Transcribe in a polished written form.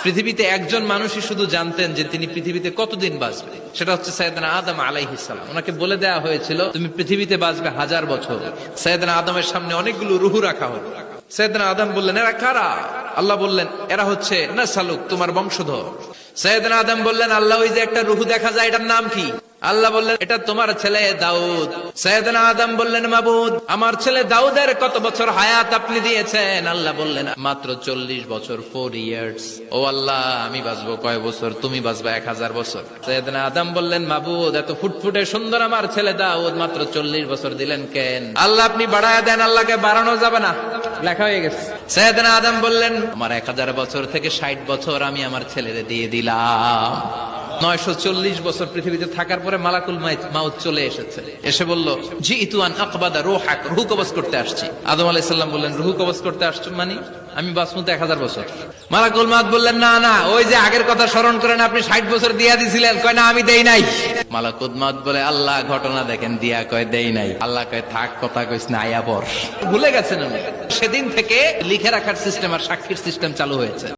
পৃথিবীতে একজন মানুষই শুধু জানতেন যে তিনি পৃথিবীতে কতদিন বাঁচবেন, সেটা হচ্ছে সাইয়েদনা আদম আলাইহিস সালাম। ওনাকে বলে দেওয়া হয়েছিল তুমি পৃথিবীতে বাঁচবে 1000 বছর। সাইয়েদনা আদমের সামনে অনেকগুলো রুহু রাখা হলো। সাইয়েদনা আদম বললেন এরা কারা? আল্লাহ বললেন এরা হচ্ছে নাসালুক, তোমার বংশধর। সাইয়েদনা আদম বললেন আল্লাহ ওই যে একটা রুহু দেখা যায় এটার নাম কি? আল্লাহ বললেন এটা তোমার ছেলে দাউদ। সাইয়েদনা আদম বললেন মাবুদ আমার ছেলে দাউদের কত বছর হায়াত আপনি দিয়েছেন? আল্লাহ বললেন মাত্র 40 বছর, 4 ইয়ার্স। ও আল্লাহ আমি বাঁচবো কয় বছর? তুমি বাঁচবা 1000 বছর। সাইয়েদনা আদম বললেন মাবুদ এত ফুটফুটে সুন্দর আমার ছেলে দাউদ মাত্র 40 বছর দিলেন কেন? আল্লাহ আপনি বাড়ায় দেন, আল্লাহকে বাড়ানো যাবে না, লেখা হয়ে গেছে। সাইয়েদনা আদম বললেন আমার 1000 বছর থেকে 60 বছর আমি আমার ছেলেরে দিয়ে দিলাম। 940 বছর পৃথিবীতে থাকার পরে মালাকুল মাউত চলে এসেছে, এসে বলল জিইতু আন আকবাদা রূহাক, রূহ কবজ করতে আসছি। আদম আলাইহিস সালাম বললেন রূহ কবজ করতে আসছো মানে? আমি বাঁচবো তো 1000 বছর। মালাকুল মাউত বললেন না না, ওই যে আগের কথা স্মরণ করেন আপনি 60 বছর দিয়া দিছিলেন। কয় না আমি দেই নাই। মালাকুল মাউত বলে আল্লাহ ঘটনা দেখেন, দিয়া কয় দেই নাই। আল্লাহ কয় থাক কথা কইস না, আয়া পর। ভুলে গেছেন উনি। সেদিন থেকে লিখে রাখার সিস্টেম আর সাক্ষীর সিস্টেম চালু হয়েছে।